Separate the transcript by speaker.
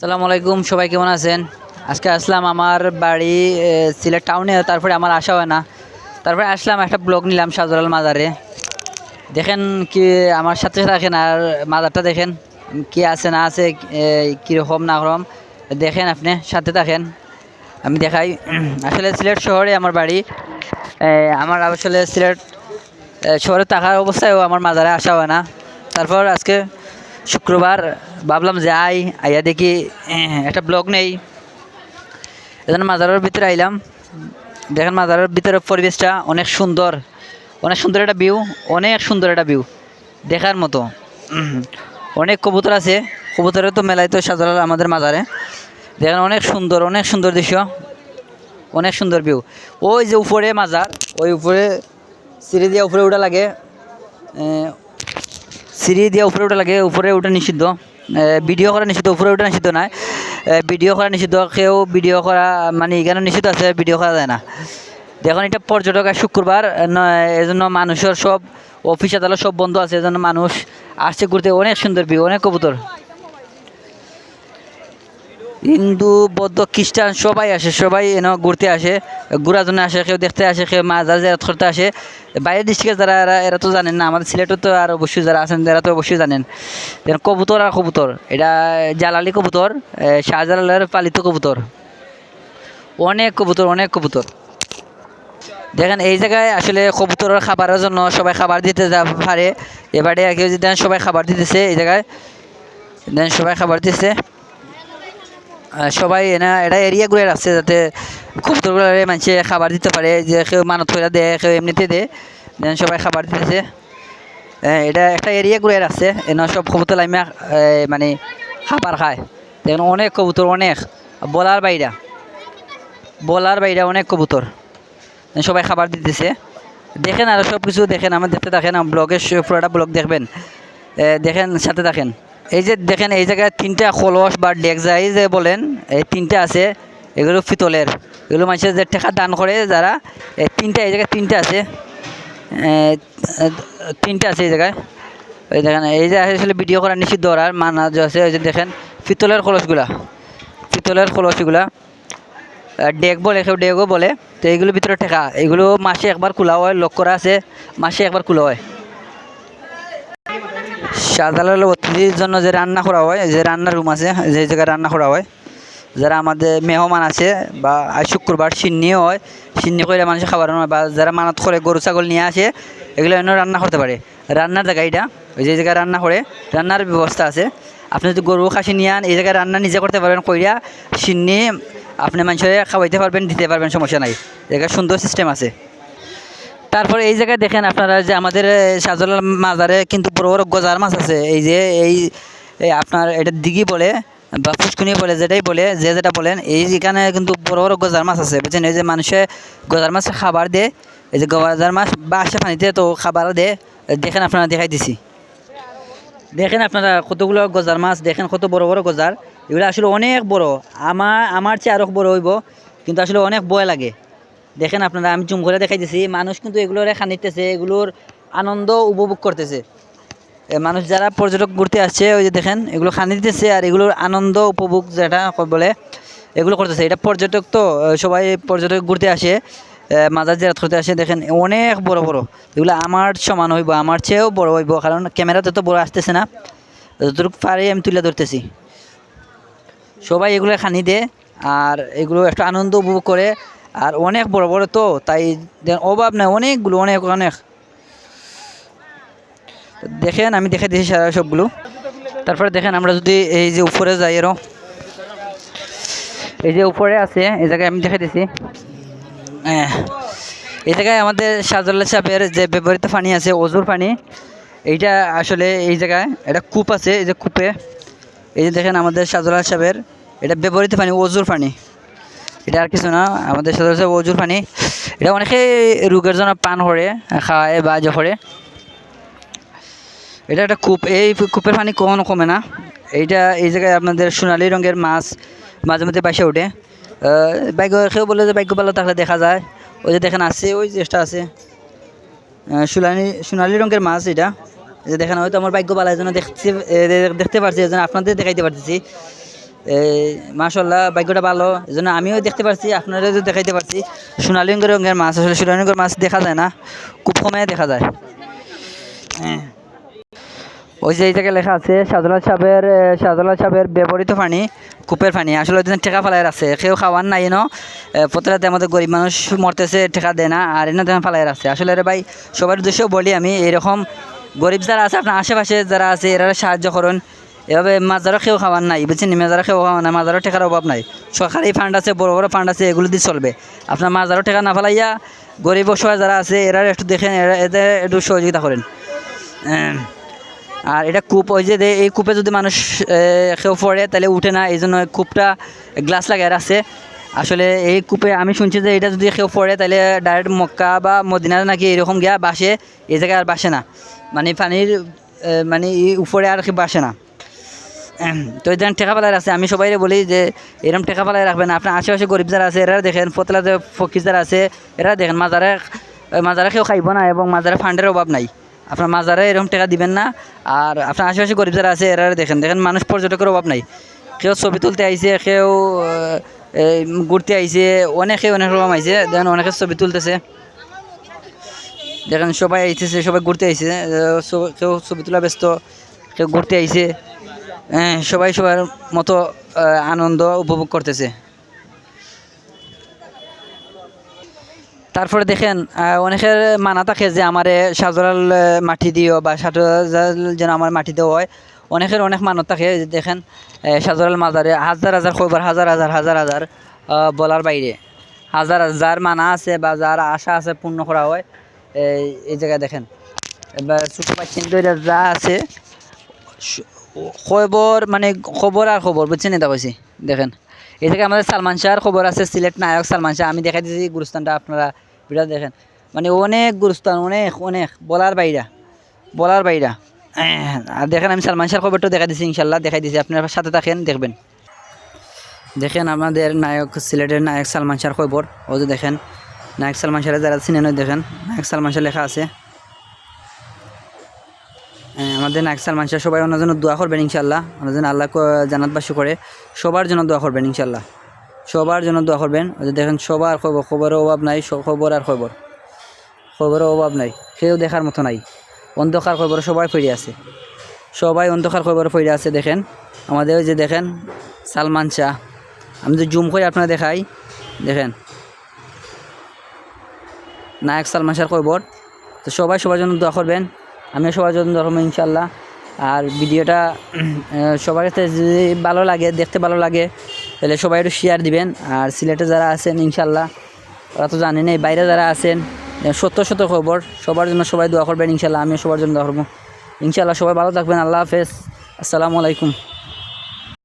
Speaker 1: সালামু আলাইকুম, সবাই কেমন আছেন? আজকে আসলাম আমার বাড়ি সিলেট টাউনে, তারপরে আমার আসা হয় না। তারপরে আসলাম, একটা ব্লগ নিলাম শাহজালাল মাজারে। দেখেন কি আমার সাথে রাখেন, আর মাজারটা দেখেন কি আছে না আছে, কীরকম না রকম দেখেন, আপনি সাথে থাকেন, আমি দেখাই। আসলে সিলেট শহরে আমার বাড়ি। আমার আসলে সিলেট শহরে থাকার অবস্থায়ও আমার মাজারে আসা হয় না। তারপর আজকে শুক্রবার ভাবলাম যে আইয়া দেখি একটা ব্লগ নেই, এজন্য মাজারের ভিতরে আইলাম। দেখেন মাজারের ভিতরের পরিবেশটা অনেক সুন্দর, অনেক সুন্দর একটা ভিউ, অনেক সুন্দর একটা ভিউ দেখার মতো। অনেক কবুতর আছে, কবুতরের তো মেলায় তো সাজাল আমাদের মাজারে। দেখেন অনেক সুন্দর, অনেক সুন্দর দৃশ্য, অনেক সুন্দর ভিউ। ওই যে উপরে মাজার, ওই উপরে সিঁড়ি দিয়ে উপরে উঠা লাগে, সিঁড়ি দিয়ে উপরে উঠা লাগে, উপরে উঠা নিষিদ্ধ, ভিডিও করা নিষিদ্ধ, উপরে উঠা নিষিদ্ধ নয়, ভিডিও করা নিষিদ্ধ। কেউ ভিডিও করা মানে এখানে নিষিদ্ধ আছে, ভিডিও করা যায় না। দেখুন এটা পর্যটক, আর শুক্রবার এজন্য মানুষের সব অফিস আদালত সব বন্ধ আছে, এজন্য মানুষ আসছে ঘুরতে। অনেক সুন্দর ভিউ, অনেক কবুতর। হিন্দু বৌদ্ধ খ্রিস্টান সবাই আসে, সবাই এনে ঘুরতে আসে, ঘোরার জন্য আসে, কেউ দেখতে আসে, কেউ মাজার জিয়ারত করতে আসে। বাইরের ডিস্ট্রিক্টে যারা এরা তো জানেন না, আমাদের সিলেটে তো আর অবশ্যই যারা আছেন এরা তো অবশ্যই জানেন। কবুতর আর কবুতর, এটা জালালি কবুতর, শাহজালালের পালিত কবুতর। অনেক কবুতর, অনেক কবুতর। দেখেন এই জায়গায় আসলে কবুতরের খাবারের জন্য সবাই খাবার দিতে পারে। এবারে কেউ যদি দেন, সবাই খাবার দিতেছে এই জায়গায়, দেন সবাই খাবার দিতেছে। সবাই এনা এটা এরিয়া ঘুরে রাখছে যাতে কবুতরগুলো মানুষে খাবার দিতে পারে, যে কেউ মানত করে দেয়, কেউ এমনিতে দেয়, দেন সবাই খাবার দিতেছে। এটা একটা এরিয়া ঘুরে রাখছে, এনে সব কবুতর লাইমা মানে খাবার খায়। দেখেন অনেক কবুতর, অনেক বলার বাইরা, বলার বাইরা অনেক কবুতর, সবাই খাবার দিতেছে। দেখেন আরও সব কিছু দেখেন, আমার দেখতে থাকেন, ব্লগের পুরোটা ব্লগ দেখবেন, দেখেন সাথে থাকেন। এই যে দেখেন এই জায়গায় তিনটা কলস বা ডেকজাই যে বলেন, এই তিনটা আছে, এগুলো পিতলের। এগুলো মানুষের যে টাকা দান করে যারা, তিনটা এই জায়গায় তিনটা আছে, তিনটা আছে এই জায়গায়। ওই দেখেন এই যে আসলে ভিডিও করা নিষিদ্ধ, আর মানা যে আছে, ওই যে দেখেন পিতলের কলসগুলা, পিতলের কলসগুলা ডেক বলে, কেউ ডেকও বলে। তো এইগুলোর ভিতরে টেকা, এগুলো মাসে একবার খোলা হয়, লক করা আছে, মাসে একবার খোলা হয়। শাহজালাল অতিথির জন্য যে রান্না করা হয়, যে রান্নার রুম আছে, যে জায়গায় রান্না করা হয়, যারা আমাদের মেহমান আছে বা শুক্রবার সিন্নিও হয়, সিন্নি করে মানুষের খাবার হয়, বা যারা মানত করে গরু ছাগল নিয়ে আসে, এগুলো এনে রান্না করতে পারে। রান্নার জায়গা এটা, ওই যে জায়গায় রান্না করে, রান্নার ব্যবস্থা আছে। আপনি যদি গরু খাসি নিয়ে আন, এই জায়গায় রান্না নিজে করতে পারবেন, কইরা সিন্নি আপনি মানুষের খাওয়াইতে পারবেন, দিতে পারবেন, সমস্যা নাই। জায়গায় সুন্দর সিস্টেম আছে। তারপরে এই জায়গায় দেখেন আপনারা যে আমাদের শাহজালাল মাজারে কিন্তু বড় বড় গজার মাছ আছে। এই যে এই আপনার এটা দিঘি বলে বা পুষ্কুনি বলে, যেটাই বলে, যে যেটা বলেন, এই যেখানে কিন্তু বড় বড় গজার মাছ আছে, বুঝছেন? এই যে মানুষে গজার মাছ খাবার দেয়, এই যে গজার মাছ বা আসে পানিতে তো খাবার দেয়। দেখেন আপনারা, দেখাই দিছি, দেখেন আপনারা কতগুলো গজার মাছ, দেখেন কত বড় বড় গজার। এগুলো আসলে অনেক বড়, আমার চেয়ে আরও বড় হইব, কিন্তু আসলে অনেক ভয় লাগে। দেখেন আপনারা, আমি জুম করে দেখাই দিছি, মানুষ কিন্তু এগুলোর খানিতেছে, এগুলোর আনন্দ উপভোগ করতেছে। মানুষ যারা পর্যটক ঘুরতে আসছে, ওই যে দেখেন এগুলো খানি দিতেছে, আর এগুলোর আনন্দ উপভোগ যেটা বলে, এগুলো করতেছে। এটা পর্যটক তো, সবাই পর্যটক ঘুরতে আসে, মাজার জিয়ারত করতে আসে। দেখেন অনেক বড় বড়, এগুলো আমার সমান হইব, আমার চেয়েও বড় হইব, কারণ ক্যামেরাতে তো বড় আসতেছে না, যতটুকু পারি আমি তুলে ধরতেছি। সবাই এগুলো খানি দেয়, আর এগুলো একটা আনন্দ উপভোগ করে, আর অনেক বড় বড় তো, তাই অভাব নেই, অনেকগুলো, অনেক অনেক। দেখেন আমি দেখে দিয়েছি সারা সবগুলো। তারপরে দেখেন আমরা যদি এই যে উপরে যাই, এরও এই যে উপরে আছে, এই জায়গায় আমি দেখে দিছি। হ্যাঁ, এই জায়গায় আমাদের শাহজালাল সাহেবের যে ব্যবহৃত পানি আছে, অজুর পানি, এইটা আসলে এই জায়গায় একটা কূপ আছে, এই যে কূপে, এই যে দেখেন আমাদের শাহজালাল সাহেবের এটা ব্যবহৃত পানি, অজুর পানি, এটা আর কিছু না, আমাদের শাহজালাল সাহেব অজুর পানি। এটা অনেকে রোগের জন্য পান করে, খাওয়ায় বা যে করে। এটা একটা কূপ, এই কূপের পানি কখনো কমে না। এইটা এই জায়গায় আপনাদের সোনালি রঙের মাছ মাঝে মধ্যে বাইসে ওঠে। বাইক কেউ বলে যে বাইক ভালো থাকলে দেখা যায়, ওই যে দেখেন আছে, ওই চেষ্টা আছে, সোনালি রঙের মাছ এটা। এই যে দেখেন, হয়তো আমার ভাগ্য ভালো, এই জন্য দেখতে পারছি, এই জন্য আপনাদের দেখাইতে পারতেছি। এই মাশাল্লাহ ভাগ্যটা ভালো, এই জন্য আমিও দেখতে পাচ্ছি, আপনারাও দেখাইতে পারছি। সোনালী রঙের মাছ, আসলে সোনালী রঙের মাছ দেখা যায় না, খুব কমে দেখা যায়। হ্যাঁ। ওই যে এই জায়গায় লেখা আছে শাহজালাল সাহেবের ব্যবহৃত পানি, কূপের পানি। আসলে ওই টেকা ফেলাই আছে, কেউ খাওয়ার নাই প্রতিরাতে আমাদের গরিব মানুষ মরতেছে, টেকা দেয় না, আর এনে তেমন ফেলাই আছে। আসলে রে ভাই, সবার উদ্দেশ্যেও বলি আমি, এরকম গরিব যারা আছে আপনার আশেপাশে যারা আছে এরা সাহায্য করুন। এভাবে মাজারও কেউ খাওয়ার নাই, বুঝছেন, মাজারও কেউ খাওয়ার নাই, মাজারও টেকার অভাব নাই। সরকারি ফান্ড আছে, বড় বড় ফান্ড আছে, এগুলো দিয়ে চলবে। আপনার মাজারও টেকা না ফেলাইয়া গরিব অসহায় যারা আছে এরা একটু দেখেন, এদের একটু সহযোগিতা করেন। আর এটা কূপ, ওই যে এই কূপে যদি মানুষ কেউ পড়ে তাহলে উঠে না, এই জন্য কূপটা গ্লাস লাগায় আছে। আসলে এই কূপে আমি শুনছি যে এটা যদি কেউ পড়ে তাহলে ডাইরেক্ট মক্কা বা মদিনা নাকি এরকম গিয়া বাসে, এই জায়গায় আর বাসে না, মানে পানির মানে উপরে আর কি বাসে না। তো এই যেন টেকা পালায় আছে, আমি সবাই বলি যে এরকম টেকা পালায় রাখবেন। আপনার আশেপাশে গরিব যারা আছে এরা দেখেন, ফতলা যে ফকির যারা আছে এরা দেখেন, মাজারে কেউ খাইব না এবং মাজারে ফান্ডের অভাব নাই। আপনার মাজারে এরকম টাকা দিবেন না। আর আপনার আশেপাশে গরিব যারা আছে এরা দেখেন, মানুষ পর্যটকের অভাব নাই। কেউ ছবি তুলতে আইছে, কেউ ঘুরতে আইছে, অনেক রকম আইছে, দেখেন অনেকে ছবি তুলতেছে, দেখেন সবাই আইতেছে, সবাই ঘুরতে আইছে, কেউ ছবি তোলা ব্যস্ত, কেউ ঘুরতে আইছে। সবাই সবার মতো আনন্দ উপভোগ করতেছে। তারপরে দেখেন অনেকের মানা থাকে যে আমারে শাহজালাল মাটি দিও বা শাহজালাল যেন আমার মাটি দেওয়া হয়, অনেকের অনেক মানত থাকে। দেখেন শাহজালাল মাজারে হাজার হাজার খবর, হাজার হাজার হাজার হাজার বলার বাইরে হাজার হাজার মানা আছে বা যার আশা আছে পূর্ণ করা হয়। এই জায়গায় দেখেন এবার ছোটো পাচ্ছেন যা আছে খবর, মানে খবর আর খবর, বুঝছেন, এটা কইছি। দেখেন এই থেকে আমাদের সালমান শাহর খবর আছে, সিলেট নায়ক সালমান শাহ, আমি দেখাই দিয়েছি গুরুস্থানটা, আপনারা ভিডিও দেখেন, মানে অনেক গুরুস্থান, অনেক অনেক বলার বাইরা, বলার বাইরা। আর দেখেন আমি সালমান শাহর খবরটাও দেখা দিচ্ছি, ইনশাল্লাহ দেখাই দিচ্ছি, আপনারা সাথে থাকেন, দেখবেন। দেখেন আমাদের নায়ক, সিলেটের নায়ক সালমান শাহর খবর, ও যে দেখেন নায়ক সালমান শাহের যারা চিনেন, দেখেন নায়ক সালমান শাহ লেখা আছে। আমাদের নায়ক সালমান শাহ, সবাই ওনার জন্য দোয়া করবেন ইনশাল্লাহ, ওনার জন্য আল্লাহ জান্নাতবাসী করে, সবার জন্য দোয়া করবেন ইনশাল্লাহ, সবার জন্য দোয়া করবেন। দেখেন সবার খবর, খবরের অভাব নাই, খবর আর খবর, খবরের অভাব নাই, কেউ দেখার মতো নাই। অন্ধকার খবর সবাই ফিরে আছে, সবাই অন্ধকার খবর ফিরে আছে। দেখেন আমাদের ওই যে দেখেন সালমান শাহ, আমি তো জুম করে আপনারা দেখাই, দেখেন নায়ক সালমান শাহর খবর। তো সবাই সবার জন্য দোয়া করবেন, আমিও সবার জন্য দোয়া করবো ইনশাল্লাহ। আর ভিডিওটা সবার কাছে যদি ভালো লাগে, দেখতে ভালো লাগে, তাহলে সবাই একটু শেয়ার দিবেন। আর সিলেটে যারা আছেন ইনশাল্লাহ ওরা তো জানেন, এই বাইরে যারা আছেন সত্য খবর, সবার জন্য সবাই দোয়া করবেন ইনশাল্লাহ, আমিও সবার জন্য দোয়া করবো ইনশাল্লাহ। সবাই ভালো থাকবেন, আল্লাহ হাফেজ, আসসালামু আলাইকুম।